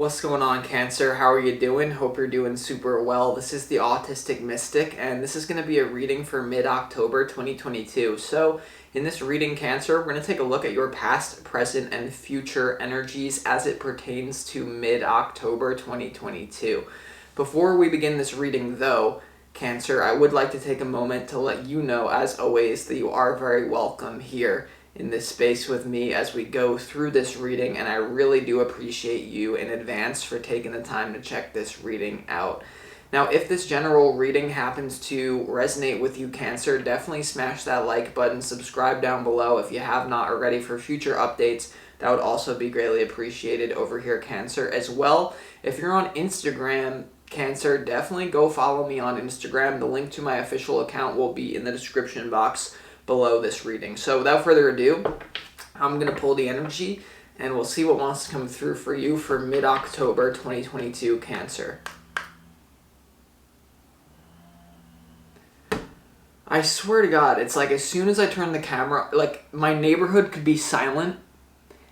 What's going on, Cancer? How are you doing? Hope you're doing super well. This is the Autistic Mystic, and this is going to be a reading for mid-October 2022. So, in this reading, Cancer, we're going to take a look at your past, present, and future energies as it pertains to mid-October 2022. Before we begin this reading, though, Cancer, I would like to take a moment to let you know, as always, that you are very welcome here in this space with me as we go through this reading, and I really do appreciate you in advance for taking the time to check this reading out. Now, if this general reading happens to resonate with you, Cancer, definitely smash that like button, subscribe down below if you have not already for future updates. That would also be greatly appreciated over here, Cancer. As well, if you're on Instagram, Cancer, definitely go follow me on Instagram. The link to my official account will be in the description box below this reading. So without further ado, I'm going to pull the energy and we'll see what wants to come through for you for mid-October 2022, Cancer. I swear to God, it's like as soon as I turn the camera, like my neighborhood could be silent,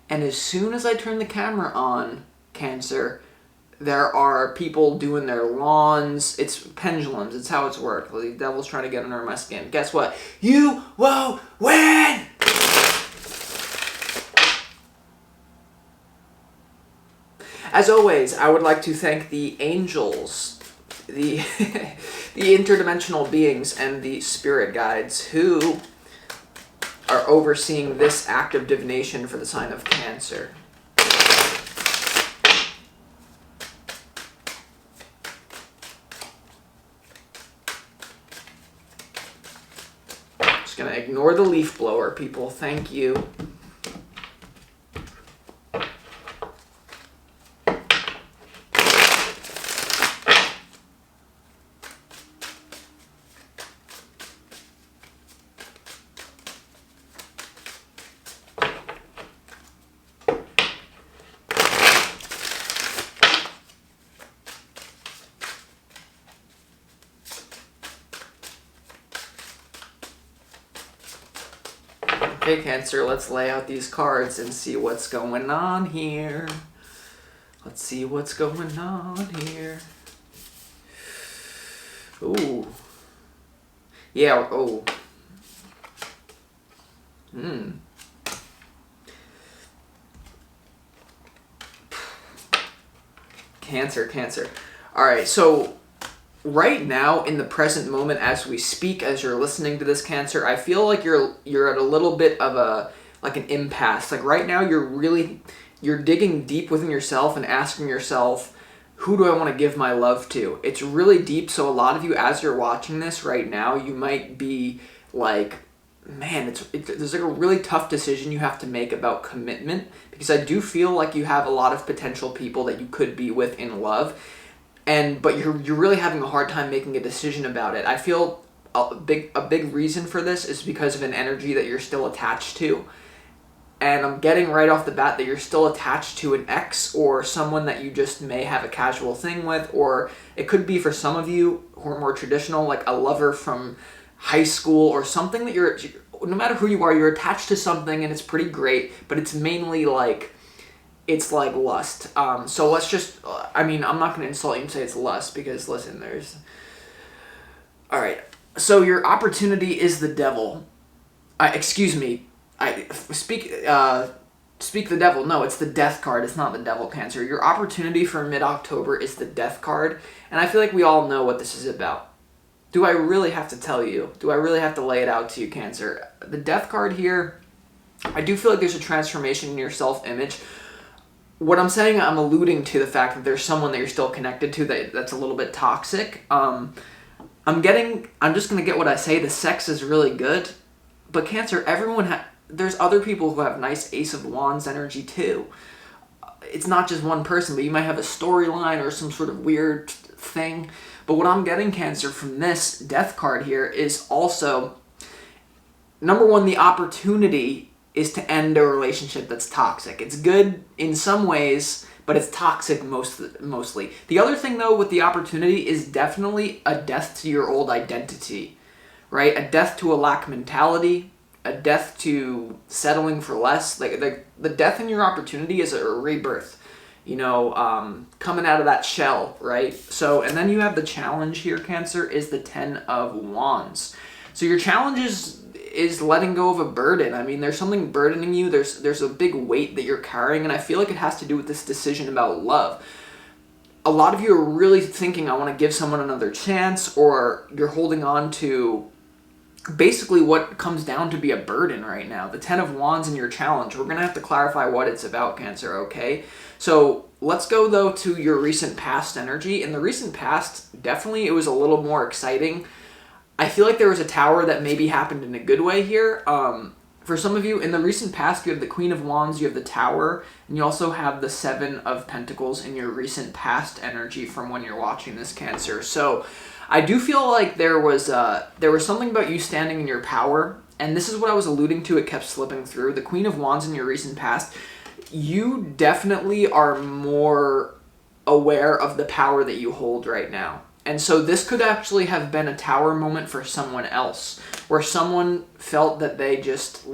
and as soon as I turn the camera on, Cancer, there are people doing their lawns. It's pendulums. It's how it's worked. The devil's trying to get under my skin. Guess what? You won't win! As always, I would like to thank the angels, the, the interdimensional beings, and the spirit guides who are overseeing this act of divination for the sign of Cancer. Gonna ignore the leaf blower, people. Thank you. Okay, Cancer, let's lay out these cards and see what's going on here. Let's see what's going on here. Ooh. Yeah, oh. Cancer. Alright, so right now, in the present moment, as we speak, as you're listening to this, Cancer, I feel like you're at a little bit of an impasse. Like right now, you're digging deep within yourself and asking yourself, who do I want to give my love to? It's really deep. So a lot of you, as you're watching this right now, you might be like, man, there's like a really tough decision you have to make about commitment, because I do feel like you have a lot of potential people that you could be with in love. But you're really having a hard time making a decision about it. I feel a big reason for this is because of an energy that you're still attached to. And I'm getting right off the bat that you're still attached to an ex or someone that you just may have a casual thing with, or it could be for some of you who are more traditional, like a lover from high school or something that no matter who you are, you're attached to something and it's pretty great, but it's mainly like, it's like lust. So let's just, I'm not going to insult you and say it's lust, because listen, alright, so your opportunity is the devil. Excuse me, speak the devil. No, it's the death card. It's not the devil, Cancer. Your opportunity for mid-October is the death card, and I feel like we all know what this is about. Do I really have to tell you? Do I really have to lay it out to you, Cancer? The death card here, I do feel like there's a transformation in your self-image. What I'm saying, I'm alluding to the fact that there's someone that you're still connected to that's a little bit toxic. I'm just going to get what I say. The sex is really good. But Cancer, there's other people who have nice Ace of Wands energy too. It's not just one person, but you might have a storyline or some sort of weird thing. But what I'm getting, Cancer, from this death card here is also, number one, the opportunity is to end a relationship that's toxic. It's good in some ways, but it's toxic mostly. The other thing, though, with the opportunity is definitely a death to your old identity, right? A death to a lack mentality, a death to settling for less. Like the death in your opportunity is a rebirth. coming out of that shell, right? So, and then you have the challenge here, Cancer, is the 10 of Wands. So your challenge is letting go of a burden. I mean, there's something burdening you. There's a big weight that you're carrying, and I feel like it has to do with this decision about love. A lot of you are really thinking, I want to give someone another chance, or you're holding on to basically what comes down to be a burden right now. The 10 of Wands in your challenge. We're going to have to clarify what it's about, Cancer, okay? So let's go, though, to your recent past energy. In the recent past, definitely it was a little more exciting. I feel like there was a tower that maybe happened in a good way here. For some of you, in the recent past, you have the Queen of Wands, you have the Tower, and you also have the 7 of Pentacles in your recent past energy from when you're watching this, Cancer. So I do feel like there was something about you standing in your power, and this is what I was alluding to. It kept slipping through. The Queen of Wands in your recent past, you definitely are more aware of the power that you hold right now. And so this could actually have been a tower moment for someone else, where someone felt that they just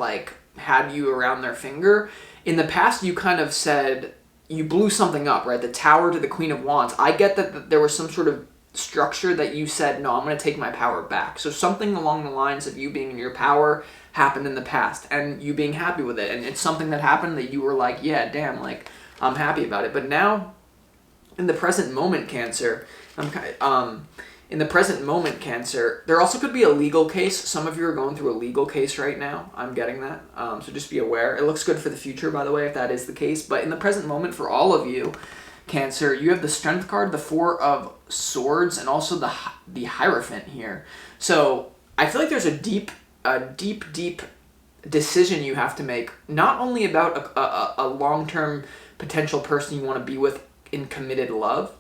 had you around their finger. In the past, you kind of said, you blew something up, right? The Tower to the Queen of Wands. I get that there was some sort of structure that you said, no, I'm going to take my power back. So something along the lines of you being in your power happened in the past, and you being happy with it. And it's something that happened that you were like, yeah, damn, I'm happy about it. But now, in the present moment, Cancer, in the present moment, Cancer, there also could be a legal case. Some of you are going through a legal case right now. I'm getting that. So just be aware. It looks good for the future, by the way, if that is the case. But in the present moment, for all of you, Cancer, you have the Strength card, the 4 of Swords, and also the Hierophant here. So I feel like there's a deep decision you have to make, not only about a long-term potential person you want to be with in committed love,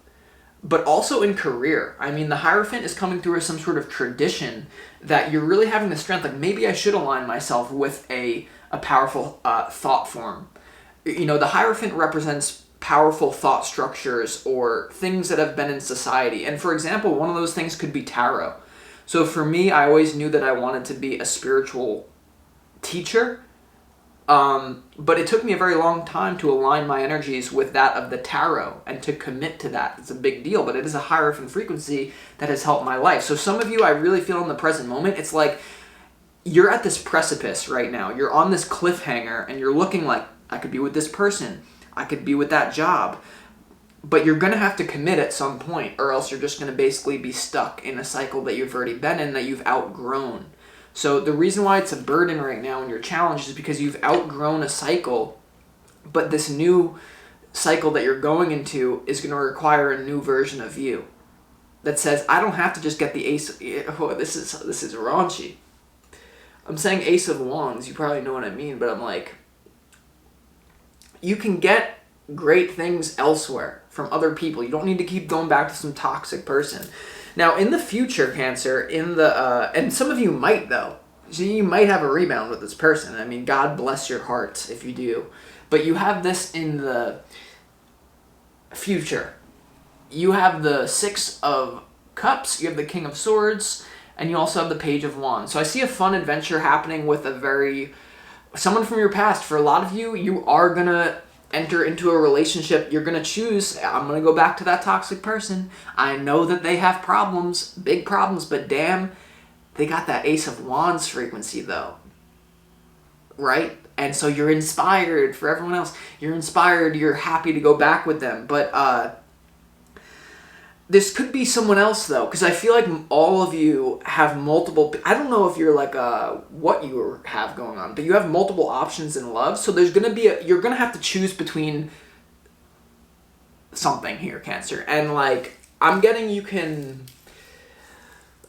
but also in career. I mean, the Hierophant is coming through as some sort of tradition that you're really having the strength, like maybe I should align myself with a powerful thought form. The Hierophant represents powerful thought structures or things that have been in society. And for example, one of those things could be tarot. So for me, I always knew that I wanted to be a spiritual teacher. But it took me a very long time to align my energies with that of the tarot and to commit to that. It's a big deal, but it is a Hierophant frequency that has helped my life. So some of you, I really feel in the present moment, it's like you're at this precipice right now. You're on this cliffhanger and you're looking like, I could be with this person. I could be with that job. But you're going to have to commit at some point, or else you're just going to basically be stuck in a cycle that you've already been in, that you've outgrown. So the reason why it's a burden right now in your challenge is because you've outgrown a cycle, but this new cycle that you're going into is going to require a new version of you that says, I don't have to just get the Ace. Oh, this is raunchy. I'm saying Ace of Wands. You probably know what I mean, but I'm like, you can get great things elsewhere from other people. You don't need to keep going back to some toxic person. Now, in the future, Cancer, and some of you might, though. So you might have a rebound with this person. I mean, God bless your heart if you do. But you have this in the future. You have the 6 of Cups, you have the King of Swords, and you also have the Page of Wands. So I see a fun adventure happening with someone from your past. For a lot of you, you are going to enter into a relationship. You're going to choose, I'm going to go back to that toxic person. I know that they have problems, big problems, but damn, they got that Ace of Wands frequency though. Right? And so you're inspired. For everyone else, you're inspired, you're happy to go back with them. But this could be someone else though, because I feel like all of you have multiple, I don't know if you're like what you have going on, but you have multiple options in love. So there's going to be you're going to have to choose between something here, Cancer. And like, I'm getting you can,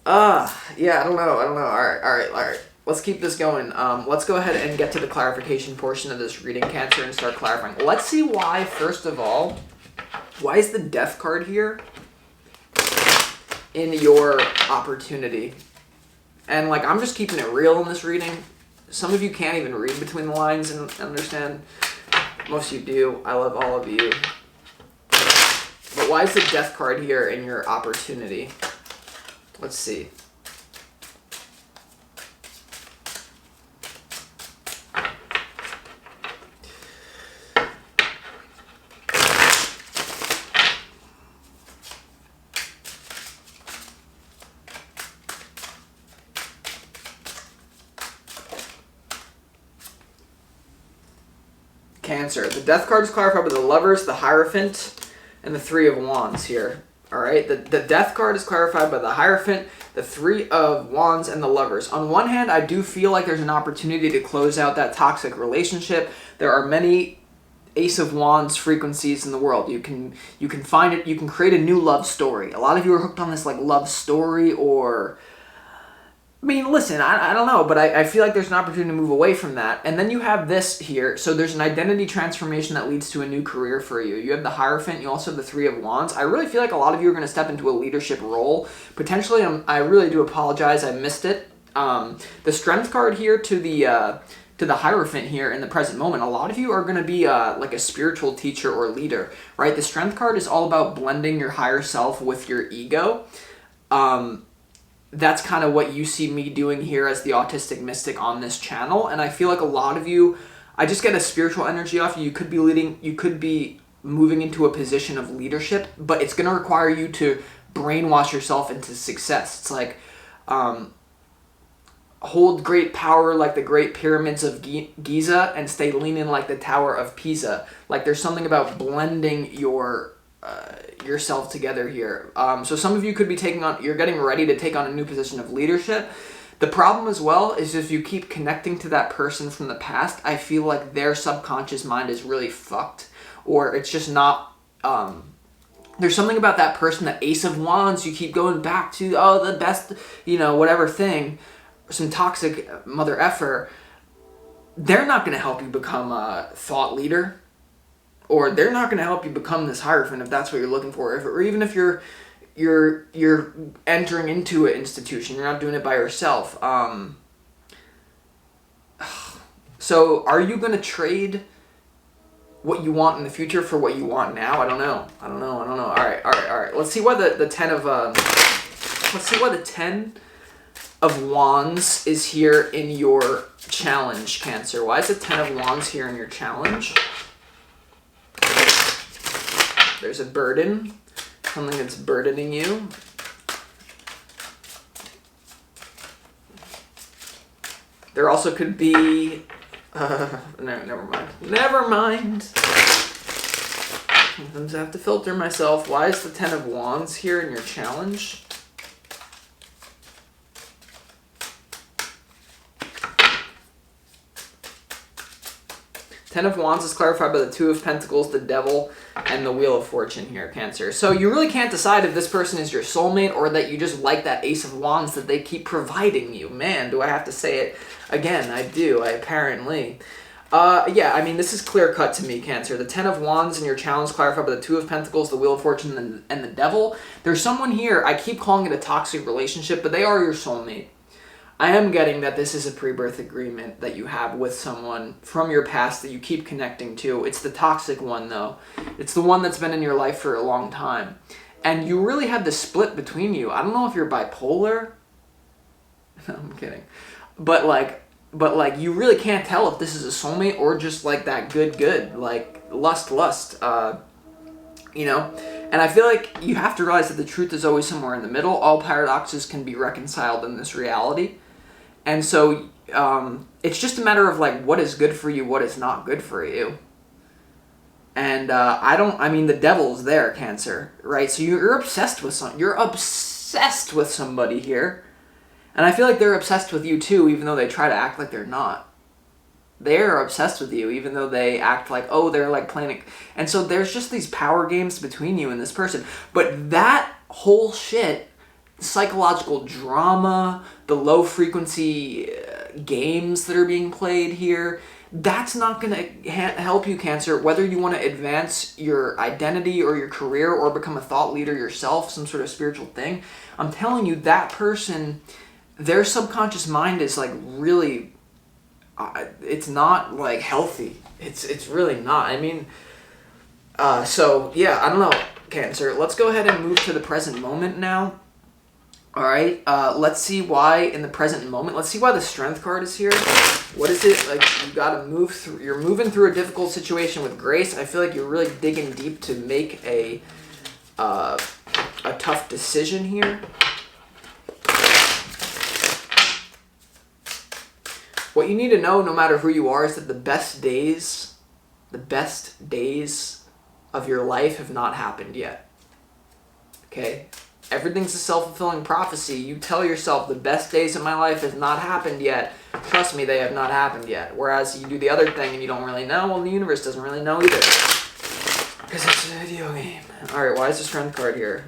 yeah, I don't know. All right. Let's keep this going. Let's go ahead and get to the clarification portion of this reading, Cancer, and start clarifying. Let's see why, first of all, why is the Death card here in your opportunity? And like, I'm just keeping it real in this reading. Some of you can't even read between the lines and understand. Most of you do. I love all of you. But why is the Death card here in your opportunity? Let's see. Cancer. The Death card is clarified by the Lovers, the Hierophant, and the Three of Wands here. All right, the Death card is clarified by the Hierophant, the Three of Wands, and the Lovers. On one hand, I do feel like there's an opportunity to close out that toxic relationship. There are many Ace of Wands frequencies in the world. You can find it. You can create a new love story. A lot of you are hooked on this like love story, or I mean, listen, I don't know, but I feel like there's an opportunity to move away from that. And then you have this here. So there's an identity transformation that leads to a new career for you. You have the Hierophant. You also have the Three of Wands. I really feel like a lot of you are going to step into a leadership role. Potentially, I really do apologize. I missed it. The Strength card here to the Hierophant here in the present moment. A lot of you are going to be like a spiritual teacher or leader, right? The Strength card is all about blending your higher self with your ego. That's kind of what you see me doing here as the Autistic Mystic on this channel. And I feel like a lot of you, I just get a spiritual energy off you. You could be leading, you could be moving into a position of leadership, but it's going to require you to brainwash yourself into success. It's like, hold great power like the great pyramids of Giza and stay leaning like the Tower of Pisa. Like there's something about blending yourself together here. So some of you could be you're getting ready to take on a new position of leadership. The problem as well is if you keep connecting to that person from the past, I feel like their subconscious mind is really fucked, or it's just not, there's something about that person, that Ace of Wands, you keep going back to, the best, whatever thing, some toxic mother effer. They're not going to help you become a thought leader, or they're not going to help you become this Hierophant if that's what you're looking for. Or even if you're entering into an institution, you're not doing it by yourself. So are you going to trade what you want in the future for what you want now? I don't know. All right. Let's see why the 10 of let's see why the 10 of Wands is here in your challenge, Cancer. Why is the 10 of Wands here in your challenge? There's a burden, something that's burdening you. There also could be, no, never mind. Sometimes I have to filter myself. Why is the 10 of Wands here in your challenge? Ten of Wands is clarified by the Two of Pentacles, the Devil, and the Wheel of Fortune here, Cancer. So you really can't decide if this person is your soulmate or that you just like that Ace of Wands that they keep providing you. Man, do I have to say it again? I do, apparently. Yeah, I mean, this is clear cut to me, Cancer. The 10 of Wands in your challenge clarified by the Two of Pentacles, the Wheel of Fortune, and the Devil. There's someone here, I keep calling it a toxic relationship, but they are your soulmate. I am getting that this is a pre-birth agreement that you have with someone from your past that you keep connecting to. It's the toxic one, though. It's the one that's been in your life for a long time. And you really have this split between you. I don't know if you're bipolar. No, I'm kidding. But you really can't tell if this is a soulmate or just like that good, like lust. And I feel like you have to realize that the truth is always somewhere in the middle. All paradoxes can be reconciled in this reality. And so it's just a matter of like what is good for you, what is not good for you. And the devil's there, Cancer, right? So you're obsessed with somebody here. And I feel like they're obsessed with you too, even though they try to act like they're not. They're obsessed with you, even though they act like, they're like playing it. And so there's just these power games between you and this person. But that whole shit, psychological drama, the low frequency games that are being played here, that's not going to help you, Cancer, whether you want to advance your identity or your career or become a thought leader yourself, some sort of spiritual thing. I'm telling you, that person, their subconscious mind is like really, it's not like healthy. It's really not. I mean, so yeah, I don't know, Cancer. Let's go ahead and move to the present moment now. All right, let's see why in the present moment. Let's see why the Strength card is here. What is it? Like, you got to move through. You're moving through a difficult situation with grace. I feel like you're really digging deep to make a tough decision here. What you need to know, no matter who you are, is that the best days the best days of your life have not happened yet. Okay? Everything's a self-fulfilling prophecy. You tell yourself the best days of my life has not happened yet. Trust me, they have not happened yet. Whereas you do the other thing and you don't really know, well, the universe doesn't really know either. Because it's a video game. Alright, why is the strength card here?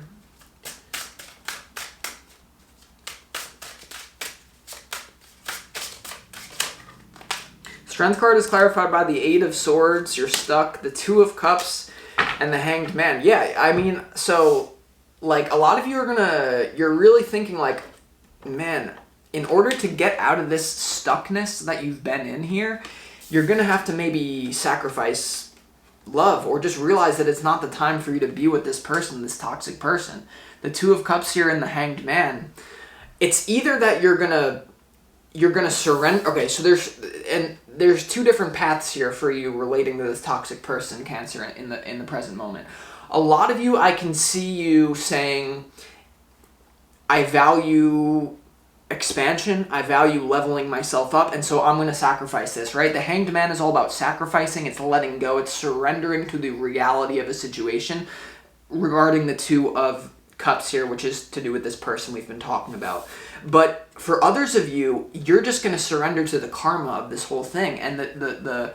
Strength card is clarified by the 8 of Swords. You're stuck. The 2 of Cups and the Hanged Man. Yeah, I mean, so... like, a lot of you you're really thinking like, man, in order to get out of this stuckness that you've been in here, you're gonna have to maybe sacrifice love, or just realize that it's not the time for you to be with this person, this toxic person. The 2 of Cups here and the Hanged Man. It's either that you're gonna surrender. Okay, so there's 2 different paths here for you relating to this toxic person, Cancer, in the present moment. A lot of you, I can see you saying, I value expansion, I value leveling myself up, and so I'm going to sacrifice this, right? The Hanged Man is all about sacrificing, it's letting go, it's surrendering to the reality of a situation regarding the 2 of Cups here, which is to do with this person we've been talking about. But for others of you, you're just going to surrender to the karma of this whole thing, and the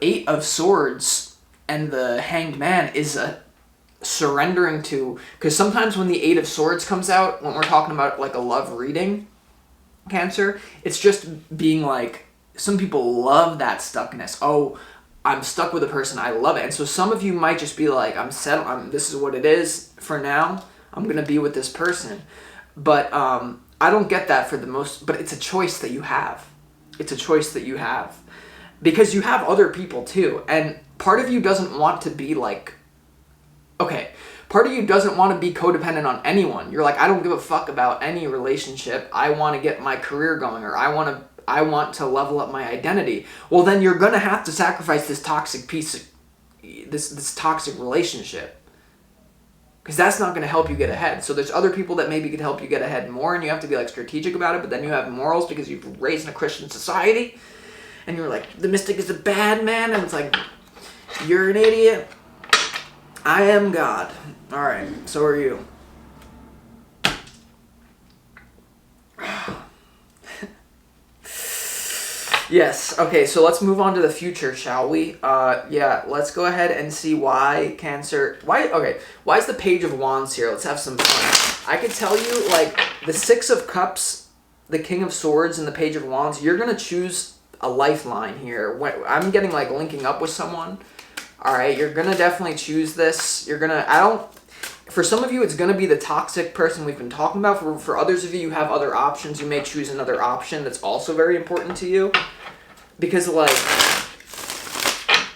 8 of Swords and the Hanged Man is a surrendering to, because sometimes when the 8 of Swords comes out, when we're talking about like a love reading, Cancer, it's just being like, some people love that stuckness. Oh, I'm stuck with a person, I love it. And so some of you might just be like, I'm settled, this is what it is for now, I'm gonna be with this person. But I don't get that for the most, but it's a choice that you have. It's a choice that you have. Because you have other people too, and part of you doesn't want to be like, okay, part of you doesn't want to be codependent on anyone. You're like, I don't give a fuck about any relationship. I want to get my career going, or I want to level up my identity. Well, then you're going to have to sacrifice this toxic this toxic relationship. Because that's not going to help you get ahead. So there's other people that maybe could help you get ahead more, and you have to be like strategic about it, but then you have morals because you've been raised in a Christian society, and you're like, the mystic is a bad man, and it's like, you're an idiot. I am God. Alright, so are you. Yes, okay, so let's move on to the future, shall we? Yeah, let's go ahead and see why Cancer... why is the Page of Wands here? Let's have some fun. I could tell you, like, the 6 of Cups, the King of Swords, and the Page of Wands, you're going to choose a lifeline here. I'm getting, like, linking up with someone. Alright, you're going to definitely choose this. You're going to... For some of you, it's going to be the toxic person we've been talking about. For others of you, you have other options. You may choose another option that's also very important to you. Because, like...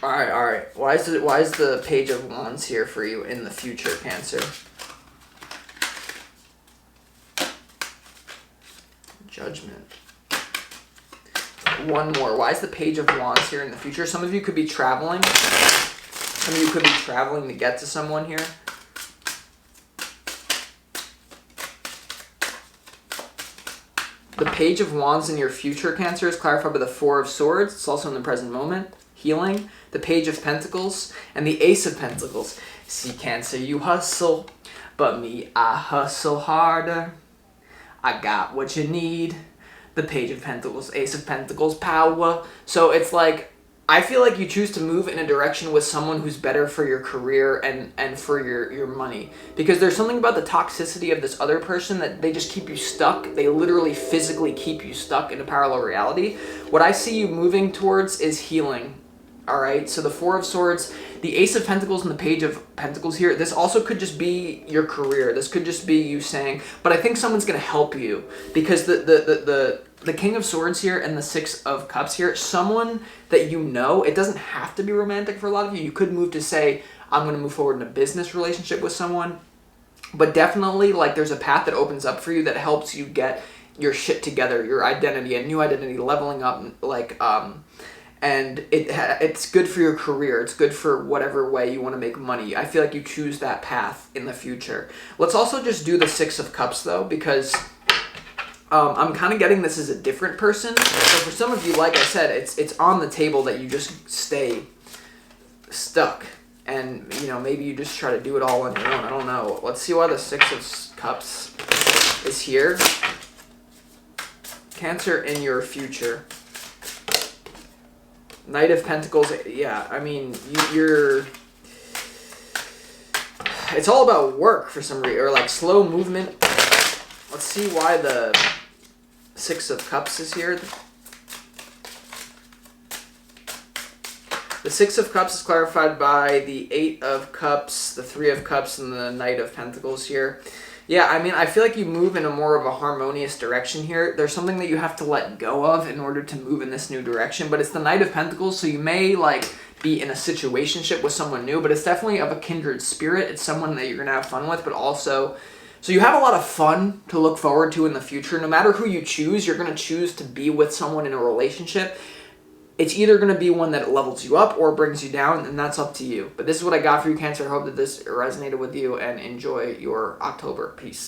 Alright. Why is the Page of Wands here for you in the future, Cancer? Judgment. One more. Why is the Page of Wands here in the future? Some of you could be traveling. Some of you could be traveling to get to someone here. The Page of Wands in your future, Cancer, is clarified by the 4 of Swords. It's also in the present moment. Healing. The Page of Pentacles. And the Ace of Pentacles. See, Cancer, you hustle. But me, I hustle harder. I got what you need. The Page of Pentacles. Ace of Pentacles. Power. So it's like... I feel like you choose to move in a direction with someone who's better for your career and for your money. Because there's something about the toxicity of this other person that they just keep you stuck. They literally physically keep you stuck in a parallel reality. What I see you moving towards is healing. Alright, so the 4 of Swords, the Ace of Pentacles and the Page of Pentacles here, this also could just be your career. This could just be you saying, but I think someone's going to help you. Because the King of Swords here and the 6 of Cups here, someone that you know, it doesn't have to be romantic for a lot of you. You could move to say, I'm going to move forward in a business relationship with someone. But definitely, like, there's a path that opens up for you that helps you get your shit together, your identity, a new identity, leveling up, like, and it's good for your career. It's good for whatever way you want to make money. I feel like you choose that path in the future. Let's also just do the 6 of Cups, though, because... I'm kind of getting this as a different person. So for some of you, like I said, it's on the table that you just stay stuck. And, maybe you just try to do it all on your own. I don't know. Let's see why the Six of Cups is here. Cancer in your future. Knight of Pentacles. Yeah, I mean, you're... It's all about work for some reason. Or, like, slow movement. Let's see why the Six of Cups is here. The Six of Cups is clarified by the Eight of Cups, the Three of Cups, and the Knight of Pentacles here. Yeah, I mean, I feel like you move in a more of a harmonious direction here. There's something that you have to let go of in order to move in this new direction, but it's the Knight of Pentacles, so you may, like, be in a situationship with someone new, but it's definitely of a kindred spirit. It's someone that you're going to have fun with, but also... So you have a lot of fun to look forward to in the future. No matter who you choose, you're going to choose to be with someone in a relationship. It's either going to be one that levels you up or brings you down, and that's up to you. But this is what I got for you, Cancer. I hope that this resonated with you, and enjoy your October. Peace.